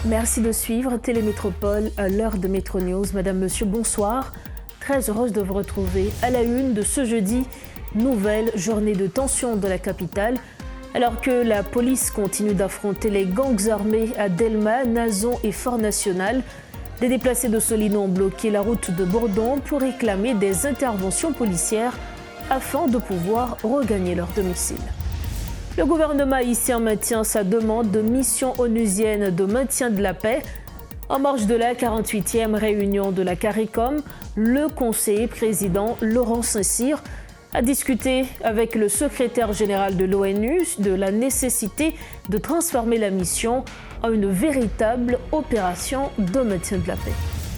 Merci de suivre Télémétropole à l'heure de Métro News. Madame, Monsieur, bonsoir. Très heureuse de vous retrouver à la une de ce jeudi. Nouvelle journée de tension de la capitale. Alors que la police continue d'affronter les gangs armés à Delma, Nazon et Fort National, des déplacés de Solino ont bloqué la route de Bourdon pour réclamer des interventions policières afin de pouvoir regagner leur domicile. Le gouvernement haïtien maintient sa demande de mission onusienne de maintien de la paix. En marge de la 48e réunion de la CARICOM, le conseiller président Laurent Saint-Cyr a discuté avec le secrétaire général de l'ONU de la nécessité de transformer la mission en une véritable opération de maintien de la paix.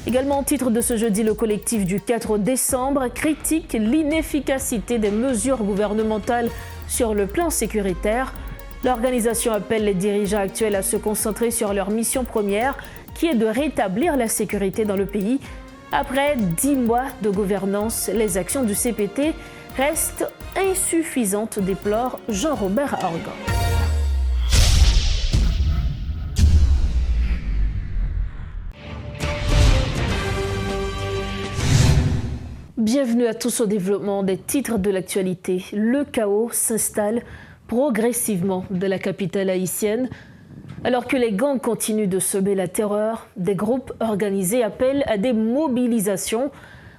Également en titre de ce jeudi, le collectif du 4 décembre critique l'inefficacité des mesures gouvernementales sur le plan sécuritaire. L'organisation appelle les dirigeants actuels à se concentrer sur leur mission première, qui est de rétablir la sécurité dans le pays. Après 10 mois de gouvernance, les actions du CPT restent insuffisantes, déplore Jean-Robert Argan. Bienvenue à tous au développement des titres de l'actualité. Le chaos s'installe progressivement de la capitale haïtienne. Alors que les gangs continuent de semer la terreur, des groupes organisés appellent à des mobilisations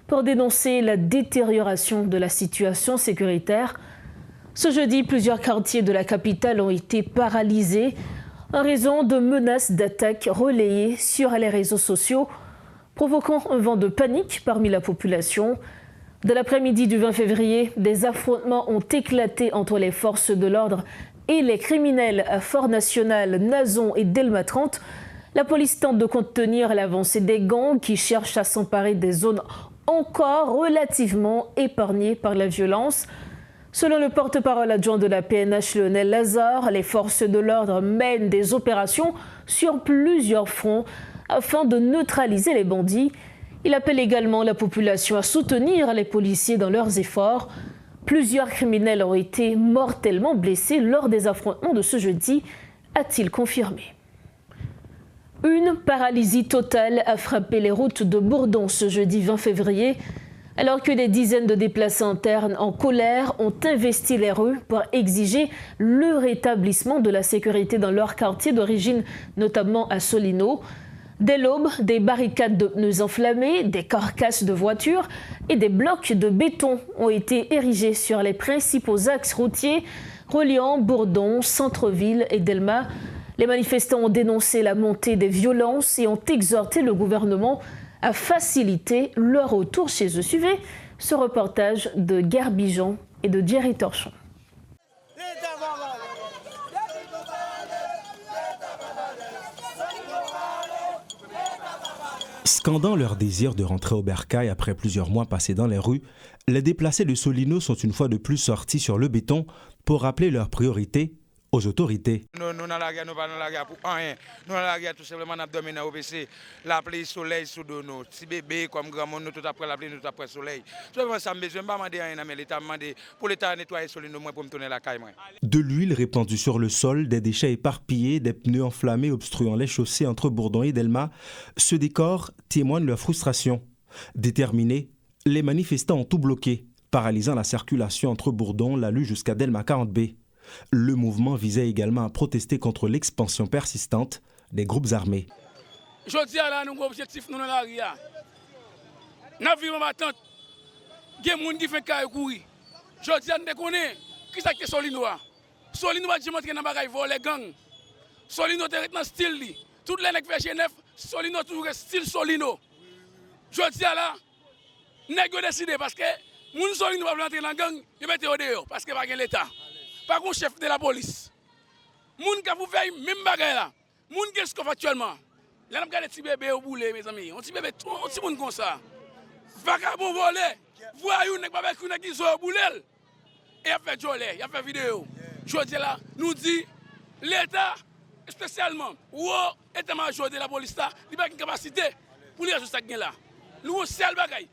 pour dénoncer la détérioration de la situation sécuritaire. Ce jeudi, plusieurs quartiers de la capitale ont été paralysés en raison de menaces d'attaques relayées sur les réseaux sociaux, provoquant un vent de panique parmi la population. De l'après-midi du 20 février, des affrontements ont éclaté entre les forces de l'ordre et les criminels à Fort National, Nazon et Delma 30. La police tente de contenir l'avancée des gangs qui cherchent à s'emparer des zones encore relativement épargnées par la violence. Selon le porte-parole adjoint de la PNH, Lionel Lazare, les forces de l'ordre mènent des opérations sur plusieurs fronts afin de neutraliser les bandits. Il appelle également la population à soutenir les policiers dans leurs efforts. Plusieurs criminels ont été mortellement blessés lors des affrontements de ce jeudi, a-t-il confirmé. Une paralysie totale a frappé les routes de Bourdon ce jeudi 20 février, alors que des dizaines de déplacés internes en colère ont investi les rues pour exiger le rétablissement de la sécurité dans leur quartier d'origine, notamment à Solino. Dès l'aube, des barricades de pneus enflammés, des carcasses de voitures et des blocs de béton ont été érigés sur les principaux axes routiers reliant Bourdon, Centre-Ville et Delma. Les manifestants ont dénoncé la montée des violences et ont exhorté le gouvernement à faciliter leur retour chez eux. Suivez ce reportage de Gerbijan et de Jerry Torchon. Scandant leur désir de rentrer au bercail après plusieurs mois passés dans les rues, les déplacés de Solino sont une fois de plus sortis sur le béton pour rappeler leurs priorités aux autorités. Nous dans la guerre, nous pas dans la guerre pour rien. Nous dans la guerre tout simplement nous dominer au PC, l'appeler soleil sous nous. Si bébé comme grand monde nous tout après l'appeler nous tout après soleil. Seulement ça me besoin pas demander rien mais l'état demander pour l'état nettoyer Solino moi pour me tourner la caille moi. De l'huile répandue sur le sol, des déchets éparpillés, des pneus enflammés obstruant les chaussées entre Bourdon et Delma, ce décor témoigne de leur frustration. Déterminés, les manifestants ont tout bloqué, paralysant la circulation entre Bourdon, Lalu jusqu'à Delma 40B. Le mouvement visait également à protester contre l'expansion persistante des groupes armés. Je dis à la nous objectif nous dans la ria. N'a vu ma tante. Gen moun qui fait caille courir. Je dis à nous connaît qui ça qui Solino. Solino va dire monter dans bagay voler gang. Solino est dans style li. Tout les nèg fait Genève, Solino toujours style Solino. Je dis à la nèg décider parce que moun Solino va rentrer dans gang, il mette au dehors parce que pas gen l'état. Pas un chef de la police. Moun ka vous fait même bagay là. Moun qui est actuellement. Là on regarde petit bébé au boulet mes amis. On petit bébé on petit moun comme ça. Vagabond volé. Voyou nek pas avec une qui zo au boulet. Et a fait jolé, il a fait vidéo. Je dis là, nous dit l'état spécialement ou état-major de la police là, il pas une capacité pour les juste ça là. Nous seul bagay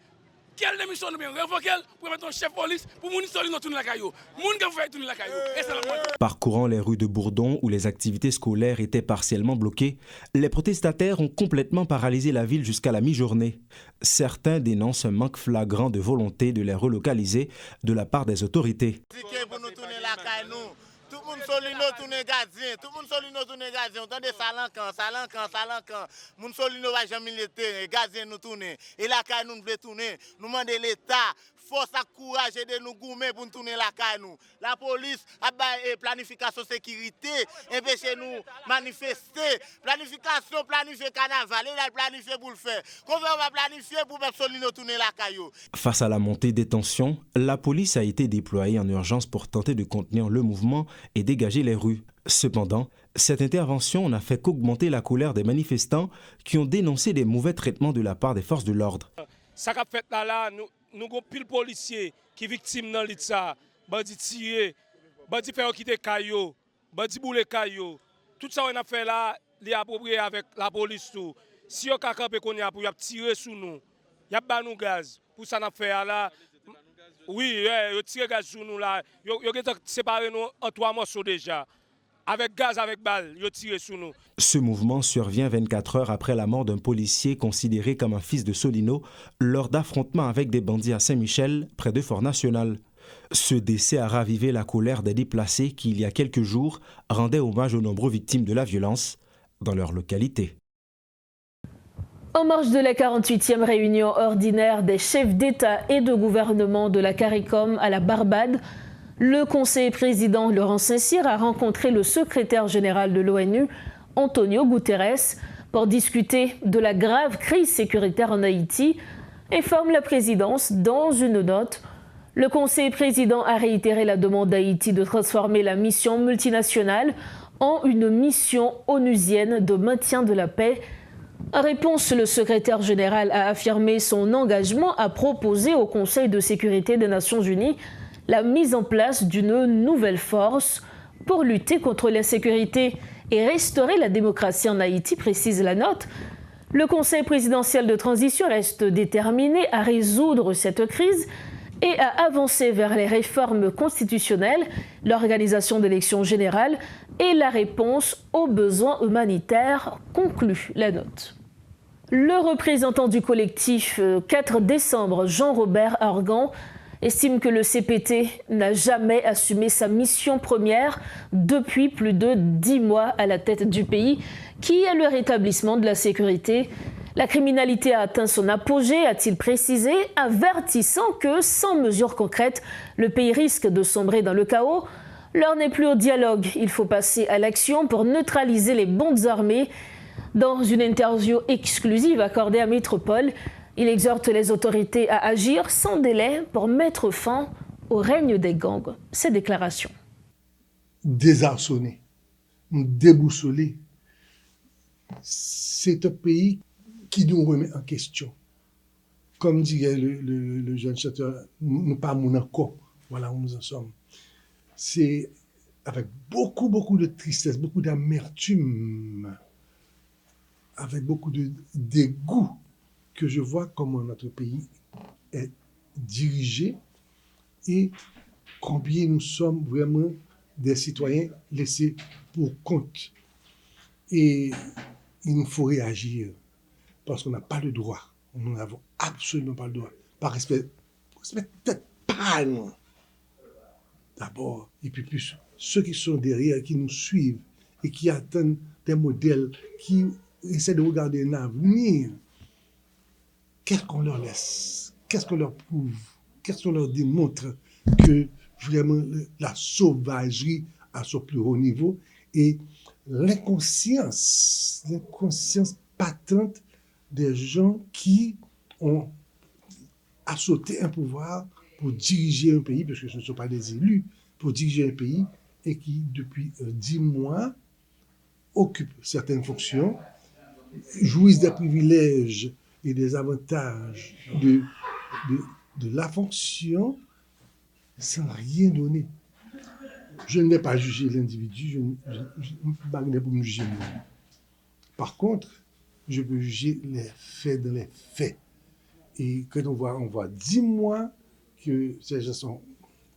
quelle démission nous bien révoquer pour mettre un chef police pour moun Solino tourner la caillou. Moun qui fait tourner la caillou. Et c'est la Parcourant les rues de Bourdon où les activités scolaires étaient partiellement bloquées, les protestataires ont complètement paralysé la ville jusqu'à la mi-journée. Certains dénoncent un manque flagrant de volonté de les relocaliser de la part des autorités. Tout le monde Solino tourne gazien, tout le monde Solino tourne gazien, on tend des salancan. Moun Solino va jamais militer, gazien nous tourne. Et la caille nous veut tourner. Nous demandons l'État, force à courage de nous goumer pour nous tourner la caille nous. La police a planification sécurité, empêcher nous manifester. Planification, planifier carnaval, il a planifié pour le faire. Qu'on va planifier pour mettre Solino tourner la caille. Face à la montée des tensions, la police a été déployée en urgence pour tenter de contenir le mouvement et dégager les rues. Cependant, cette intervention n'a fait qu'augmenter la colère des manifestants qui ont dénoncé des mauvais traitements de la part des forces de l'ordre. Ça qu'a fait là, nous avons pile policiers qui sont victimes dans l'État, bandi tiré, bandi fait quitter caillou, bandi boule caillou. Tout ça on a fait là, les approprié avec la police tout. Si on a campé qu'on a pour tirer sur nous, y a pas nous gaz. Pour ça on a fait là. Oui, ils tirent gaz sur nous là. Ils ont séparé nous en 3 morceaux déjà. Avec gaz, avec balles, ils ont tiré sur nous. Ce mouvement survient 24 heures après la mort d'un policier considéré comme un fils de Solino lors d'affrontements avec des bandits à Saint-Michel, près de Fort National. Ce décès a ravivé la colère des déplacés qui, il y a quelques jours, rendaient hommage aux nombreuses victimes de la violence dans leur localité. En marge de la 48e réunion ordinaire des chefs d'État et de gouvernement de la CARICOM à la Barbade, le conseiller président Laurent Saint-Cyr a rencontré le secrétaire général de l'ONU, Antonio Guterres, pour discuter de la grave crise sécuritaire en Haïti, informe la présidence dans une note. Le conseiller président a réitéré la demande d'Haïti de transformer la mission multinationale en une mission onusienne de maintien de la paix. En réponse, le secrétaire général a affirmé son engagement à proposer au Conseil de sécurité des Nations Unies la mise en place d'une nouvelle force pour lutter contre l'insécurité et restaurer la démocratie en Haïti, précise la note. Le Conseil présidentiel de transition reste déterminé à résoudre cette crise et à avancer vers les réformes constitutionnelles, l'organisation d'élections générales et la réponse aux besoins humanitaires, conclut la note. Le représentant du collectif 4 décembre, Jean-Robert Argan, estime que le CPT n'a jamais assumé sa mission première depuis plus de 10 mois à la tête du pays, qui est le rétablissement de la sécurité. La criminalité a atteint son apogée, a-t-il précisé, avertissant que sans mesures concrètes, le pays risque de sombrer dans le chaos. L'heure n'est plus au dialogue, il faut passer à l'action pour neutraliser les bandes armées. Dans une interview exclusive accordée à Métropole, il exhorte les autorités à agir sans délai pour mettre fin au règne des gangs. Ces déclarations. Désarçonné, déboussolé, c'est un pays qui nous remet en question. Comme dirait le jeune chanteur, nous pas mon encore, voilà où nous en sommes. C'est avec beaucoup de tristesse, beaucoup d'amertume, avec beaucoup de dégoût que je vois comment notre pays est dirigé et combien nous sommes vraiment des citoyens laissés pour compte. Et il nous faut réagir parce qu'on n'a pas le droit. Nous n'avons absolument pas le droit. Par respect peut-être pas nous. D'abord, et puis plus ceux qui sont derrière, qui nous suivent et qui attendent des modèles, qui essaient de regarder l'avenir. Qu'est-ce qu'on leur laisse? Qu'est-ce qu'on leur prouve? Qu'est-ce qu'on leur démontre? Que vraiment la sauvagerie à son plus haut niveau et l'inconscience patente des gens qui ont assauté un pouvoir pour diriger un pays, parce que ce ne sont pas des élus, pour diriger un pays et qui, depuis 10 mois, occupent certaines fonctions, jouissent des privilèges et des avantages de la fonction sans rien donner. Je ne vais pas juger l'individu, je ne peux pas pour me juger moi. Par contre, je peux juger les faits dans les faits. Et quand on voit 10 mois que ces gens sont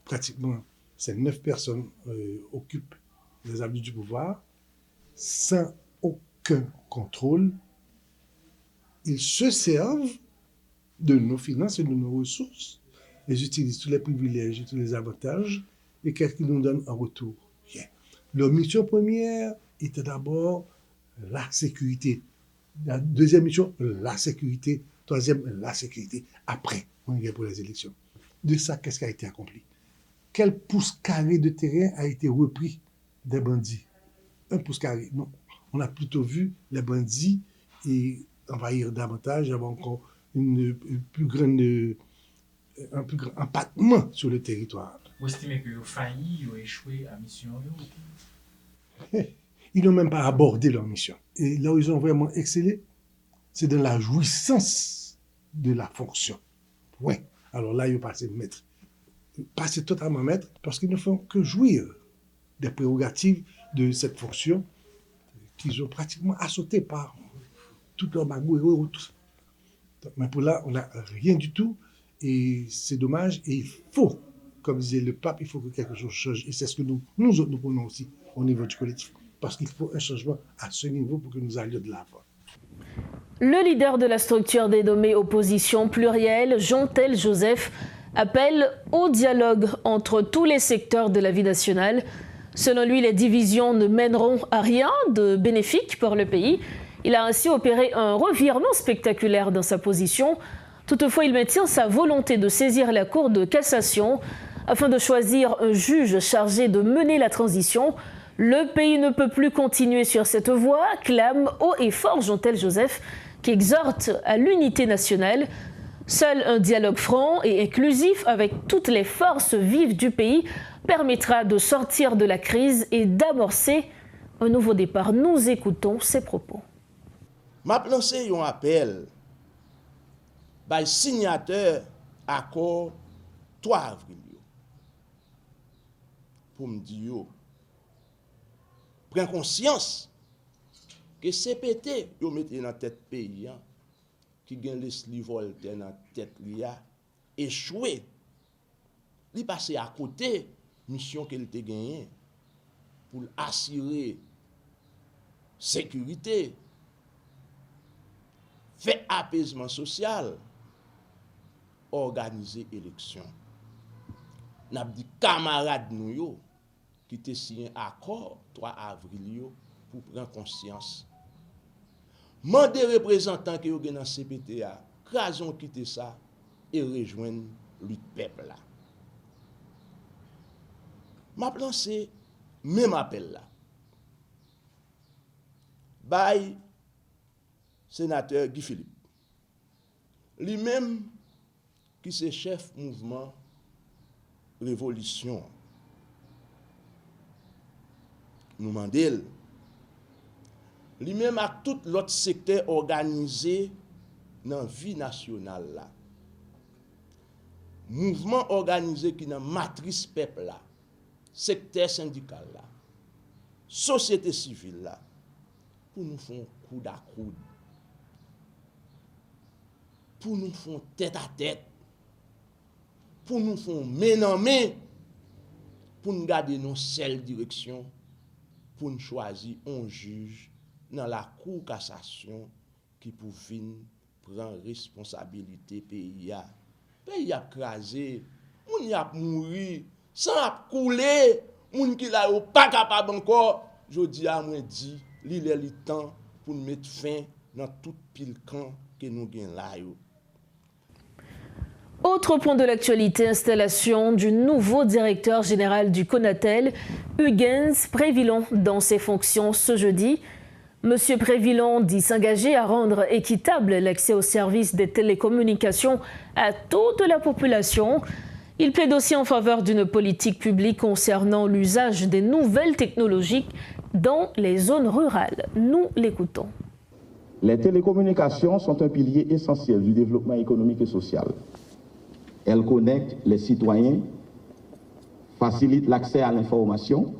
pratiquement, ces 9 personnes occupent les abus du pouvoir, sans aucun contrôle. Ils se servent de nos finances et de nos ressources. Ils utilisent tous les privilèges et tous les avantages. Et qu'est-ce qu'ils nous donnent en retour? Rien. Leur mission première était d'abord la sécurité. La deuxième mission, la sécurité. Troisième, la sécurité. Après, on y est pour les élections. De ça, qu'est-ce qui a été accompli? Quel pouce carré de terrain a été repris des bandits? Un pouce carré, non. On a plutôt vu les bandits envahir davantage, avoir encore un plus grand empattement sur le territoire. Vous estimez que vous failli ou échoué à mission? Ils n'ont même pas abordé leur mission. Et là où ils ont vraiment excellé, c'est dans la jouissance de la fonction. Ouais. Alors là, ils ont passé maître. Passé totalement maître, parce qu'ils ne font que jouir des prérogatives de cette fonction qu'ils ont pratiquement assautées par toute leur magouille et autres. Mais pour là, on n'a rien du tout, et c'est dommage, et il faut, comme disait le pape, il faut que quelque chose change, et c'est ce que nous prenons aussi au niveau du collectif, parce qu'il faut un changement à ce niveau pour que nous allions de l'avant. Le leader de la structure dénommée Opposition Plurielle, Jean-Tel Joseph, appelle au dialogue entre tous les secteurs de la vie nationale. Selon lui, les divisions ne mèneront à rien de bénéfique pour le pays. Il a ainsi opéré un revirement spectaculaire dans sa position. Toutefois, il maintient sa volonté de saisir la Cour de cassation afin de choisir un juge chargé de mener la transition. Le pays ne peut plus continuer sur cette voie, clame haut et fort Jean-Tel Joseph, qui exhorte à l'unité nationale. Seul un dialogue franc et inclusif avec toutes les forces vives du pays permettra de sortir de la crise et d'amorcer un nouveau départ. Nous écoutons ses propos. M'a lancé un appel par signateur accord 3 avril pour me dire prends conscience que CPT yo mette dans tête pays qui gagne Leslie Voltaire dans tête lia échoué. Li passé à côté mission qu'elle te gagné pour assurer sécurité, faire apaisement social, organiser élection. N'a dit camarades nous yo qui te signé accord 3 avril yo pour prendre conscience. Mandez représentants qui yo gen dans CPTA, raison quitter ça et rejoindre le peuple là. M'a lancé même appel là. By sénateur Guy Philippe. Lui-même qui c'est chef mouvement révolution. Nous mandel. Lui-même à tout l'autre secteur organisé dans la vie nationale là. Mouvement organisé qui dans matrice peuple là. Secteur syndical là. Société civile là. Pour nous faire coude à coude. Pour nous faire tête à tête. Pour nous faire main en main. Pour nous garder nos seule direction. Pour nous choisir un juge dans la cour cassation qui pour venir prendre responsabilité pays a. Pays a crasé, moun y a mouri, sans a couler, moun qui la yo pas capable encore. Jodi a moi dit, li le temps pour mettre fin dans tout pile camp que nous gen là yo. Autre point de l'actualité, installation du nouveau directeur général du Conatel, Huygens Prévillon, dans ses fonctions ce jeudi. Monsieur Prévillon dit s'engager à rendre équitable l'accès aux services des télécommunications à toute la population. Il plaide aussi en faveur d'une politique publique concernant l'usage des nouvelles technologies dans les zones rurales. Nous l'écoutons. Les télécommunications sont un pilier essentiel du développement économique et social. Elles connectent les citoyens, facilitent l'accès à l'information,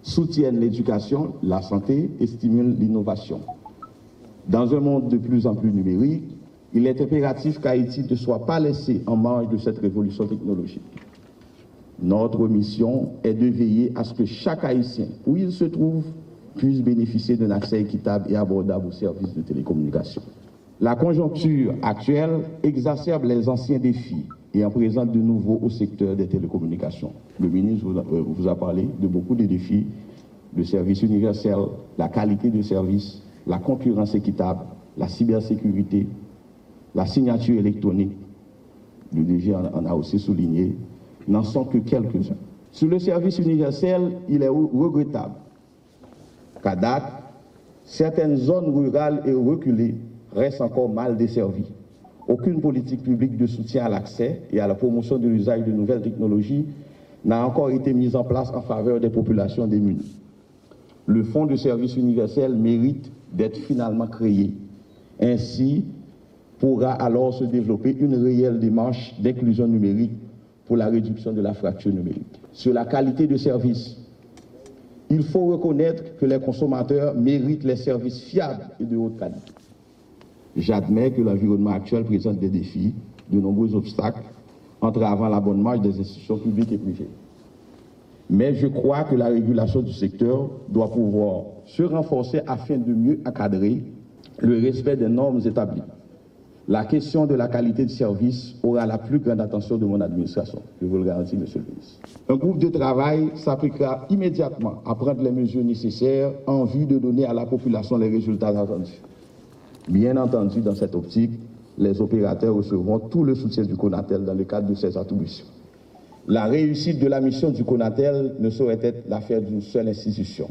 soutiennent l'éducation, la santé et stimulent l'innovation. Dans un monde de plus en plus numérique, Il est impératif qu'Haïti ne soit pas laissé en marge de cette révolution technologique. Notre mission est de veiller à ce que chaque Haïtien, où il se trouve, puisse bénéficier d'un accès équitable et abordable aux services de télécommunication. La conjoncture actuelle exacerbe les anciens défis et en présente de nouveaux au secteur des télécommunications. Le ministre vous a parlé de beaucoup de défis, le service universel, la qualité de service, la concurrence équitable, la cybersécurité, la signature électronique. Le DG en a aussi souligné, n'en sont que quelques-uns. Sur le service universel, il est regrettable qu'à date, certaines zones rurales et reculées restent encore mal desservies. Aucune politique publique de soutien à l'accès et à la promotion de l'usage de nouvelles technologies n'a encore été mise en place en faveur des populations démunies. Le Fonds de service universel mérite d'être finalement créé. Ainsi, pourra alors se développer une réelle démarche d'inclusion numérique pour la réduction de la fracture numérique. Sur la qualité de service, il faut reconnaître que les consommateurs méritent les services fiables et de haute qualité. J'admets que l'environnement actuel présente des défis, de nombreux obstacles, entravant la bonne marche des institutions publiques et privées. Mais je crois que la régulation du secteur doit pouvoir se renforcer afin de mieux encadrer le respect des normes établies. La question de la qualité du service aura la plus grande attention de mon administration, je vous le garantis, Monsieur le ministre. Un groupe de travail s'appliquera immédiatement à prendre les mesures nécessaires en vue de donner à la population les résultats attendus. Bien entendu, dans cette optique, les opérateurs recevront tout le soutien du CONATEL dans le cadre de ces attributions. La réussite de la mission du CONATEL ne saurait être l'affaire d'une seule institution.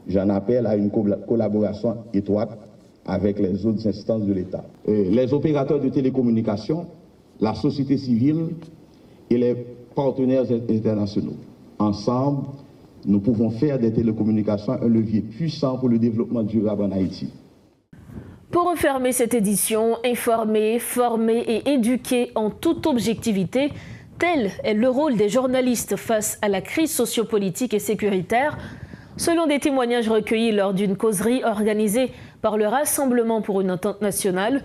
J'en appelle à une collaboration étroite avec les autres instances de l'État. Les opérateurs de télécommunications, la société civile et les partenaires internationaux. Ensemble, nous pouvons faire des télécommunications un levier puissant pour le développement durable en Haïti. Pour refermer cette édition, informer, former et éduquer en toute objectivité, tel est le rôle des journalistes face à la crise sociopolitique et sécuritaire, selon des témoignages recueillis lors d'une causerie organisée par le Rassemblement pour une entente nationale.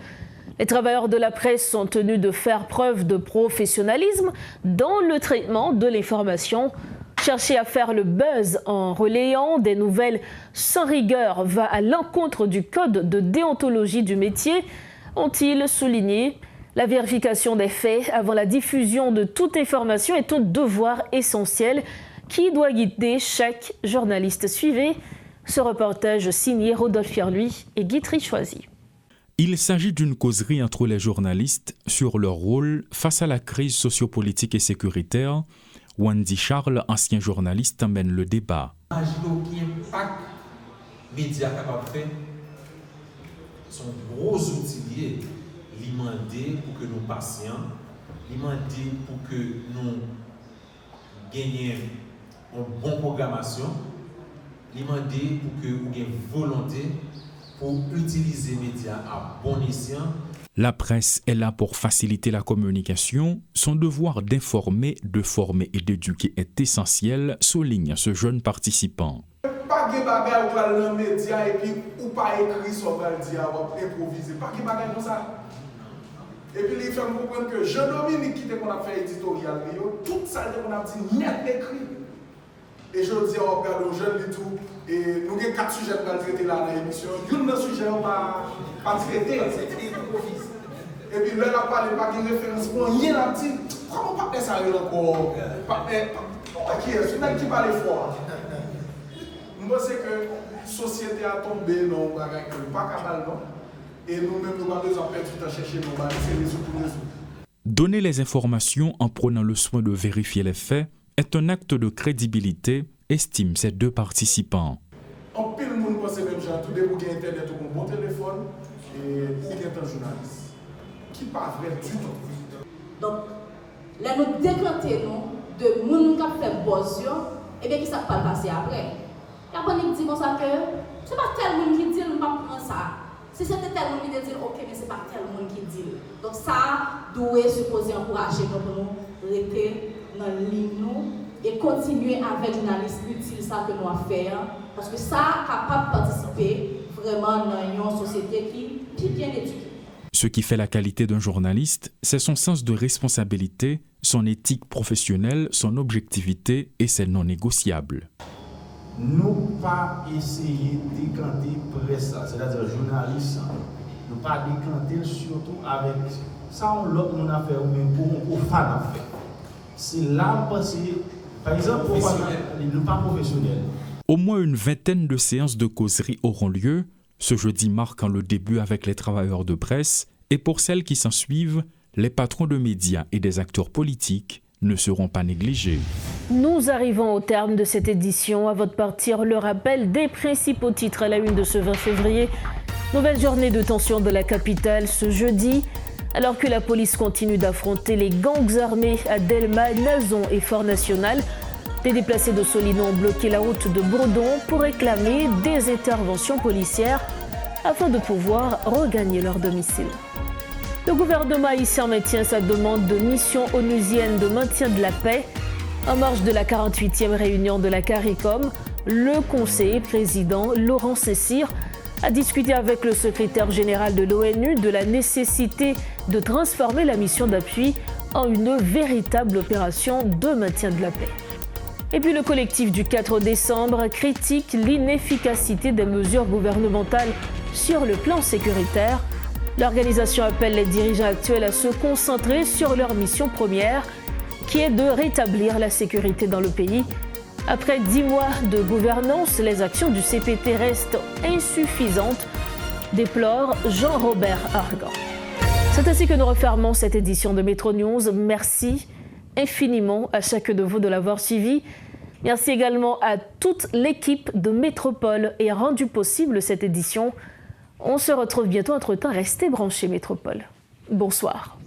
Les travailleurs de la presse sont tenus de faire preuve de professionnalisme dans le traitement de l'information. Chercher à faire le buzz en relayant des nouvelles sans rigueur va à l'encontre du code de déontologie du métier, ont-ils souligné. La vérification des faits avant la diffusion de toute information est un devoir essentiel qui doit guider chaque journaliste. Suivez ce reportage signé Rodolphe Fierluy et Guy Trichoisy. Il s'agit d'une causerie entre les journalistes sur leur rôle face à la crise sociopolitique et sécuritaire. Wendy Charles, ancien journaliste, mène le débat. Imaginez quel impact les médias capables de faire. Son gros outil l'imandé pour que nous passions, l'imandé pour que nous gagnions une bonne programmation, l'imandé pour que nous ayons volonté pour utiliser les médias à bon escient. La presse est là pour faciliter la communication. Son devoir d'informer, de former et d'éduquer est essentiel, souligne ce jeune participant. Pas de bagaille ou pas dans les médias et puis ou pas écrit sur le dire ou improviser. Pas de bagaille comme ça. Et puis il fait comprendre que Jean-Dominique qui qu'on a fait éditorial, tout ça qu'on a dit net écrit. Et je dis on regarde aux jeunes et tout. Et nous avons 4 sujets pour traiter là dans l'émission. Il y a un sujet on va pas traiter. Et puis là, on parle pas de référence pour rien là dit. Comment pas ça encore? Qui est celui qui parle fort. Je pense que la société a tombé dans un bagage pas capable non. Et nous-mêmes nous avons besoin de perdre du temps chercher nos bagages, c'est les autres pour les autres. Donner les informations en prenant le soin de vérifier les faits est un acte de crédibilité, estiment ces deux participants. En pile le monde pense même genre tout début qui internet ou un bon téléphone et ou qui est un journaliste qui pas vrai du tout. Donc là nous décantons de monde qui fait buzz et bien qui ça pas passer après. Et après nous dit comme ça que c'est pas tel monde qui dit on pas prendre ça. Si c'était tel monde qui dit OK mais c'est pas tel monde qui dit. Donc ça doit supposer encourager pour nous rester dans ligne et continuer avec journalistes utile ça que nous avons fait parce que ça capable de participer vraiment dans une société qui est bien éduquée. Ce qui fait la qualité d'un journaliste, c'est son sens de responsabilité, son éthique professionnelle, son objectivité et c'est non négociable. Nous pas essayer de décanter presse, c'est-à-dire journaliste, nous pas décanter surtout avec ça, on l'autre nous a fait ou même pour fan a fait. C'est là parce que, par exemple, nous pas professionnels. Au moins une vingtaine de séances de causerie auront lieu, ce jeudi marquant le début avec les travailleurs de presse, et pour celles qui s'en suivent, les patrons de médias et des acteurs politiques ne seront pas négligés. Nous arrivons au terme de cette édition. À votre partir, le rappel des principaux titres à la une de ce 20 février. Nouvelle journée de tension de la capitale ce jeudi. Alors que la police continue d'affronter les gangs armés à Delma, Nazon et Fort National, des déplacés de Solino ont bloqué la route de Bourdon pour réclamer des interventions policières afin de pouvoir regagner leur domicile. Le gouvernement haïtien maintient sa demande de mission onusienne de maintien de la paix. En marge de la 48e réunion de la CARICOM, le conseiller président Laurent Saint-Cyr a discuté avec le secrétaire général de l'ONU de la nécessité de transformer la mission d'appui en une véritable opération de maintien de la paix. Et puis le collectif du 4 décembre critique l'inefficacité des mesures gouvernementales sur le plan sécuritaire. L'organisation appelle les dirigeants actuels à se concentrer sur leur mission première, qui est de rétablir la sécurité dans le pays. Après 10 mois de gouvernance, les actions du CPT restent insuffisantes, déplore Jean-Robert Argan. C'est ainsi que nous refermons cette édition de Métro News. Merci infiniment à chacun de vous de l'avoir suivi. Merci également à toute l'équipe de Métropole et a rendu possible cette édition. On se retrouve bientôt. Entre-temps, restez branchés Métropole. Bonsoir.